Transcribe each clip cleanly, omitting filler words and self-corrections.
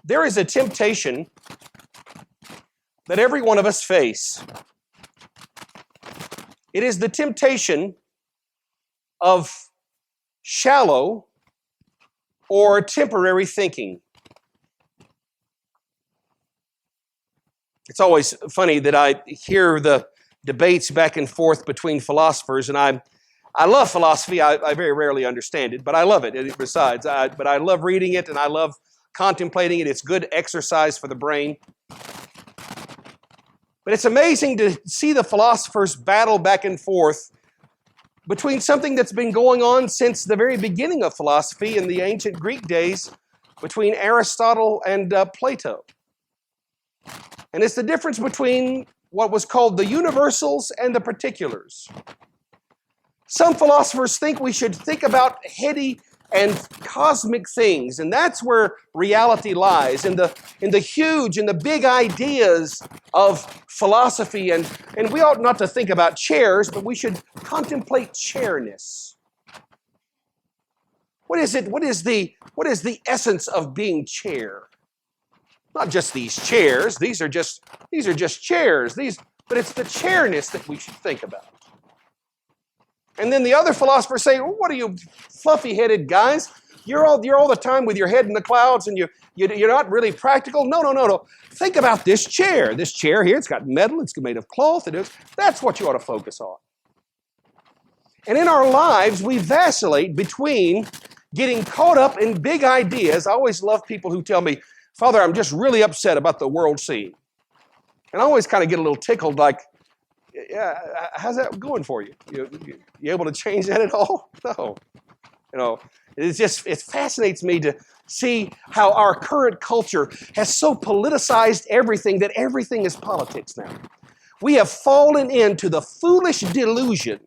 There is a temptation that every one of us face. It is the temptation of shallow or temporary thinking. It's always funny that I hear the debates back and forth between philosophers, and I love philosophy. I very rarely understand it, but I love it. Besides, but I love reading it, and I love contemplating it. It's good exercise for the brain. But it's amazing to see the philosophers battle back and forth between something that's been going on since the very beginning of philosophy in the ancient Greek days, between Aristotle and Plato. And it's the difference between what was called the universals and the particulars. Some philosophers think we should think about heady and cosmic things, and that's where reality lies, in the huge and the big ideas of philosophy. And we ought not to think about chairs, but we should contemplate chairness. What is it? What is the essence of being chair? Not just these chairs. These are just chairs. But it's the chairness that we should think about. And then the other philosophers say, well, what are you fluffy-headed guys? You're all the time with your head in the clouds, and you're not really practical. No. Think about this chair. This chair here, it's got metal, it's made of cloth. That's what you ought to focus on. And in our lives, we vacillate between getting caught up in big ideas. I always love people who tell me, Father, I'm just really upset about the world scene. And I always kind of get a little tickled, like, yeah, how's that going for you? You able to change that at all? No. It fascinates me to see how our current culture has so politicized everything that everything is politics now. We have fallen into the foolish delusion.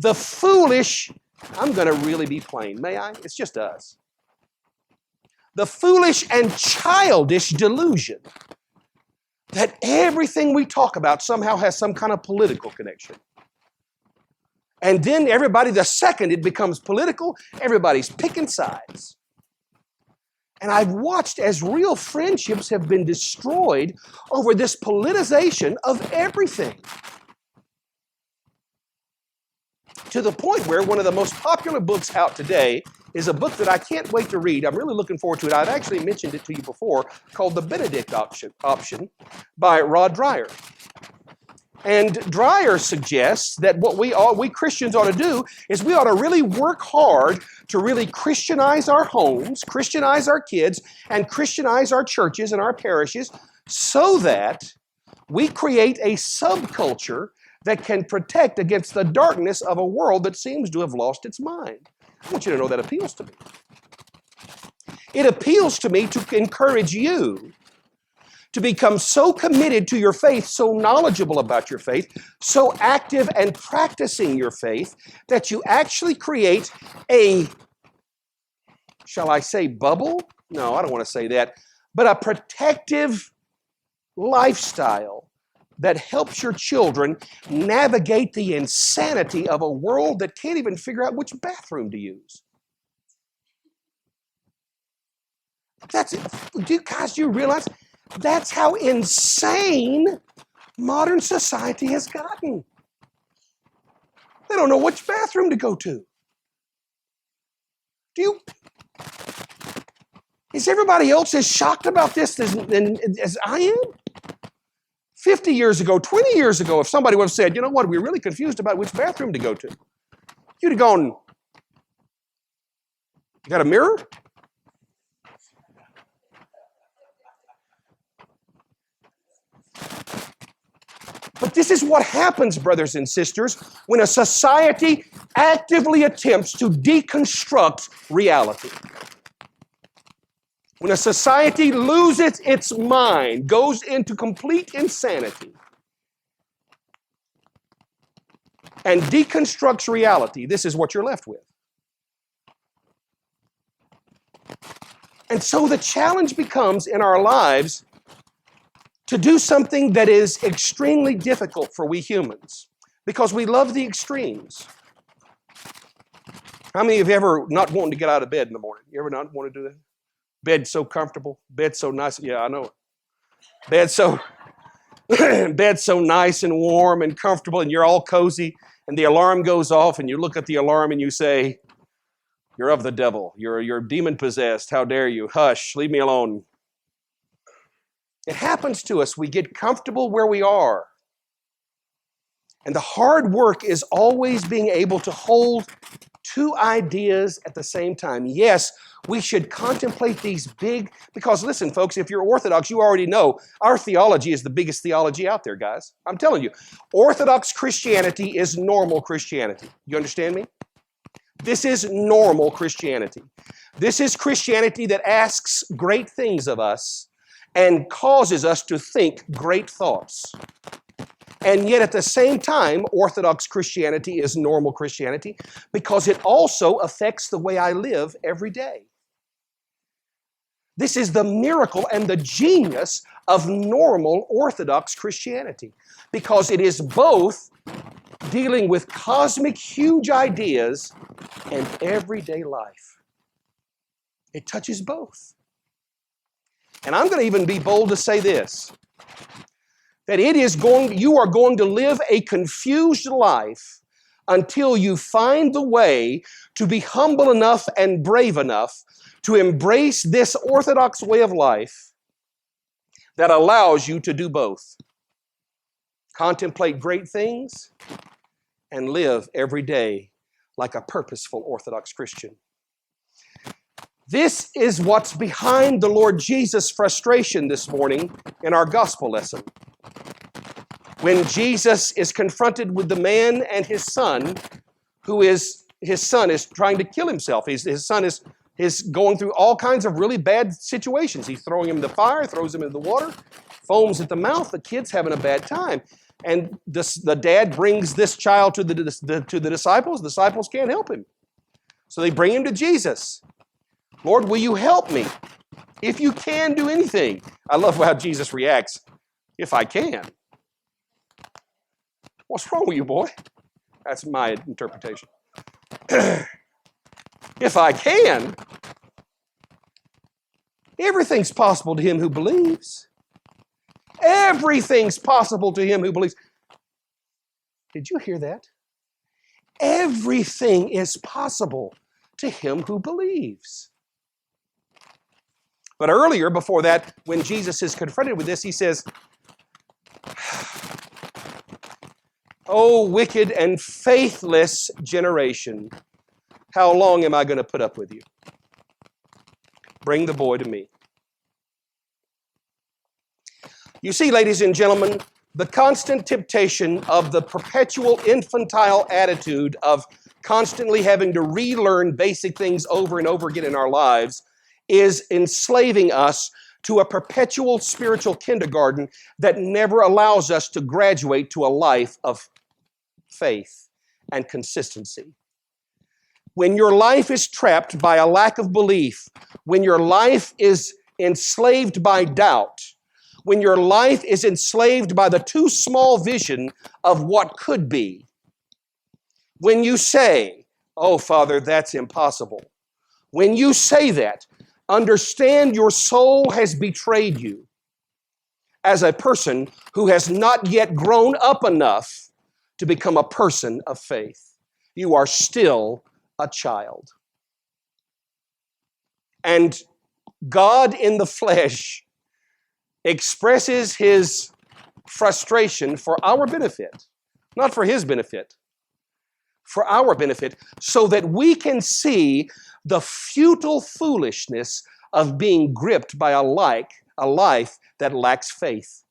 I'm going to really be plain, may I? It's just us. The foolish and childish delusion that everything we talk about somehow has some kind of political connection. And then the second it becomes political, everybody's picking sides. And I've watched as real friendships have been destroyed over this politicization of everything. To the point where one of the most popular books out today is a book that I can't wait to read. I'm really looking forward to it. I've actually mentioned it to you before, called The Benedict Option by Rod Dreher. And Dreher suggests that what we Christians ought to do is we ought to really work hard to really Christianize our homes, Christianize our kids, and Christianize our churches and our parishes so that we create a subculture that can protect against the darkness of a world that seems to have lost its mind. I want you to know that appeals to me. It appeals to me to encourage you to become so committed to your faith, so knowledgeable about your faith, so active and practicing your faith, that you actually create a, shall I say, bubble? No, I don't want to say that, but a protective lifestyle that helps your children navigate the insanity of a world that can't even figure out which bathroom to use. Do you realize that's how insane modern society has gotten? They don't know which bathroom to go to. Is everybody else as shocked about this as I am? 50 years ago, 20 years ago, if somebody would have said, you know what, we're really confused about which bathroom to go to, you'd have gone, you got a mirror? But this is what happens, brothers and sisters, when a society actively attempts to deconstruct reality. When a society loses its mind, goes into complete insanity, and deconstructs reality, this is what you're left with. And so the challenge becomes in our lives to do something that is extremely difficult for we humans, because we love the extremes. How many of you ever not wanting to get out of bed in the morning? You ever not want to do that? Bed so comfortable. Bed so nice. Yeah, I know. Bed so bed's so nice and warm and comfortable, and you're all cozy, and the alarm goes off, and you look at the alarm and you say, "You're of the devil. You're demon possessed. How dare you? Hush, leave me alone." It happens to us. We get comfortable where we are. And the hard work is always being able to hold two ideas at the same time. Yes, we should contemplate these big, because listen, folks, if you're Orthodox, you already know our theology is the biggest theology out there, guys. I'm telling you, Orthodox Christianity is normal Christianity. You understand me? This is normal Christianity. This is Christianity that asks great things of us and causes us to think great thoughts. And yet at the same time, Orthodox Christianity is normal Christianity because it also affects the way I live every day. This is the miracle and the genius of normal Orthodox Christianity, because it is both dealing with cosmic, huge ideas and everyday life. It touches both. And I'm going to even be bold to say this, that you are going to live a confused life until you find the way to be humble enough and brave enough to embrace this Orthodox way of life that allows you to do both. Contemplate great things and live every day like a purposeful Orthodox Christian. This is what's behind the Lord Jesus' frustration this morning in our gospel lesson. When Jesus is confronted with the man and his son, his son is trying to kill himself. His son is going through all kinds of really bad situations. He's throwing him in the fire, throws him in the water, foams at the mouth. The kid's having a bad time. And the dad brings this child to the disciples. The disciples can't help him. So they bring him to Jesus. "Lord, will you help me? If you can do anything." I love how Jesus reacts. "If I can." What's wrong with you, boy? That's my interpretation. If I can, everything's possible to him who believes. Everything's possible to him who believes. Did you hear that? Everything is possible to him who believes. But earlier, before that, when Jesus is confronted with this, he says, "O wicked and faithless generation, how long am I going to put up with you? Bring the boy to me." You see, ladies and gentlemen, the constant temptation of the perpetual infantile attitude of constantly having to relearn basic things over and over again in our lives is enslaving us to a perpetual spiritual kindergarten that never allows us to graduate to a life of faith and consistency. When your life is trapped by a lack of belief, when your life is enslaved by doubt, when your life is enslaved by the too small vision of what could be, when you say, "Oh, Father, that's impossible," when you say that, understand your soul has betrayed you as a person who has not yet grown up enough to become a person of faith. You are still a child. And God in the flesh expresses his frustration for our benefit, not for his benefit, for our benefit, so that we can see the futile foolishness of being gripped by a life that lacks faith.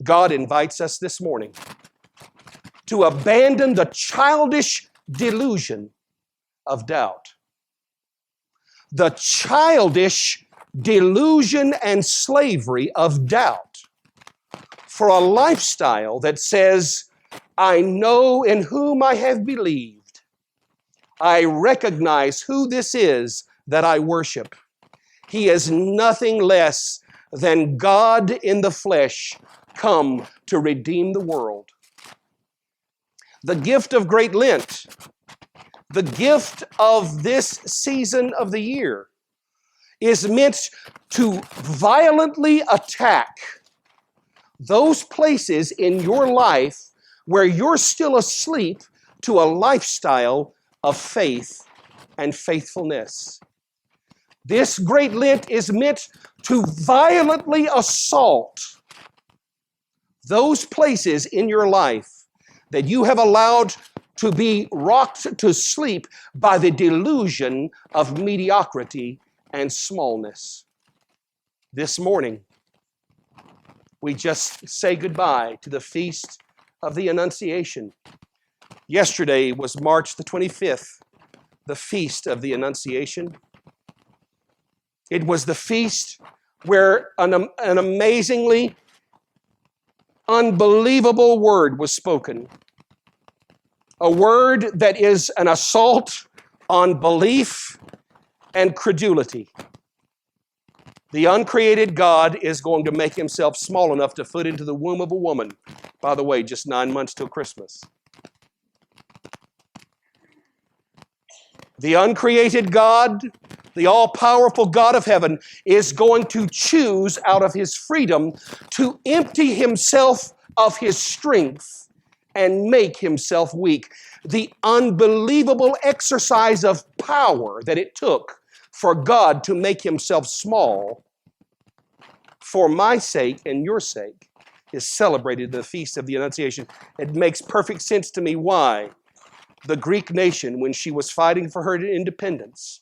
God invites us this morning to abandon the childish delusion of doubt, the childish delusion and slavery of doubt, for a lifestyle that says, "I know in whom I have believed. I recognize who this is that I worship. He is nothing less than God in the flesh, come to redeem the world." The gift of Great Lent, The gift of this season of the year is meant to violently attack those places in your life where you're still asleep to a lifestyle of faith and faithfulness. This great Lent is meant to violently assault those places in your life that you have allowed to be rocked to sleep by the delusion of mediocrity and smallness. This morning, we just say goodbye to the Feast of the Annunciation. Yesterday was March the 25th, the Feast of the Annunciation. It was the feast where an amazingly unbelievable word was spoken. A word that is an assault on belief and credulity. The uncreated God is going to make himself small enough to fit into the womb of a woman. By the way, just 9 months till Christmas. The uncreated God, the all-powerful God of heaven, is going to choose out of his freedom to empty himself of his strength and make himself weak. The unbelievable exercise of power that it took for God to make himself small for my sake and your sake is celebrated the Feast of the Annunciation. It makes perfect sense to me why the Greek nation, when she was fighting for her independence,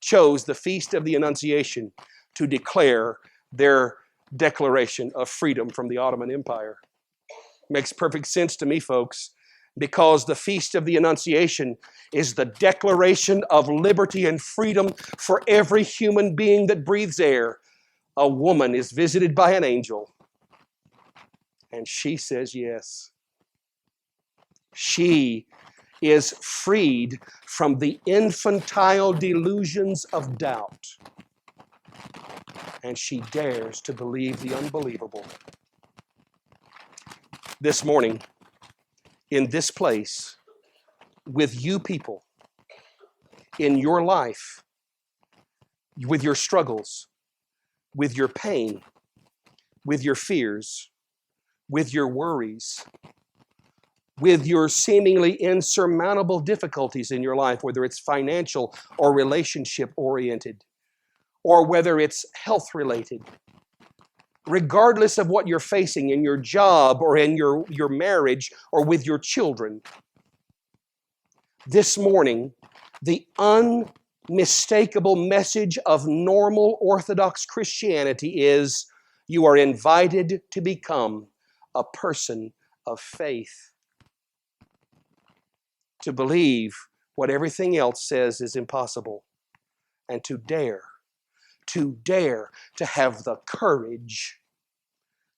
chose the Feast of the Annunciation to declare their declaration of freedom from the Ottoman Empire. Makes perfect sense to me, folks, because the Feast of the Annunciation is the declaration of liberty and freedom for every human being that breathes air. A woman is visited by an angel, and she says yes. She is freed from the infantile delusions of doubt, and she dares to believe the unbelievable. This morning, in this place, with you people, in your life, with your struggles, with your pain, with your fears, with your worries, with your seemingly insurmountable difficulties in your life, whether it's financial or relationship oriented, or whether it's health related. Regardless of what you're facing in your job or in your marriage or with your children, this morning, the unmistakable message of normal Orthodox Christianity is you are invited to become a person of faith. To believe what everything else says is impossible, and to dare to have the courage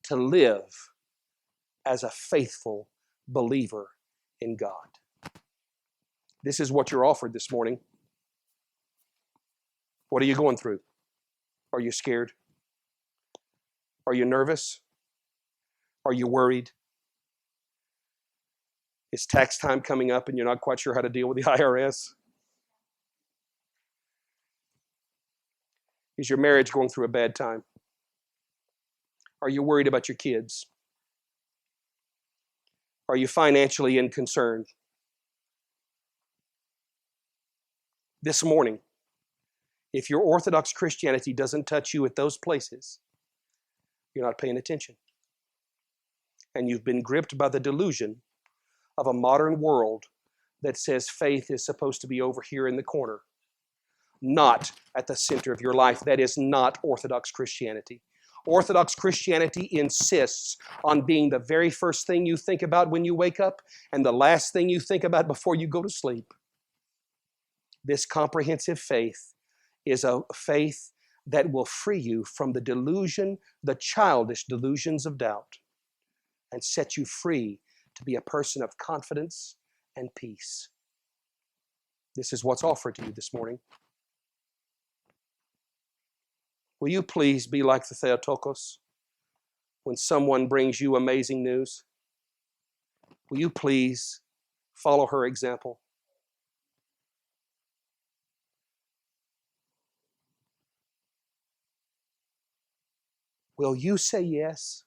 to live as a faithful believer in God. This is what you're offered this morning. What are you going through? Are you scared? Are you nervous? Are you worried? Is tax time coming up and you're not quite sure how to deal with the IRS? Is your marriage going through a bad time? Are you worried about your kids? Are you financially unconcerned? This morning, if your Orthodox Christianity doesn't touch you at those places, you're not paying attention. And you've been gripped by the delusion of a modern world that says faith is supposed to be over here in the corner, not at the center of your life. That is not Orthodox Christianity. Orthodox Christianity insists on being the very first thing you think about when you wake up and the last thing you think about before you go to sleep. This comprehensive faith is a faith that will free you from the delusion, the childish delusions of doubt, and set you free to be a person of confidence and peace. This is what's offered to you this morning. Will you please be like the Theotokos when someone brings you amazing news? Will you please follow her example? Will you say yes?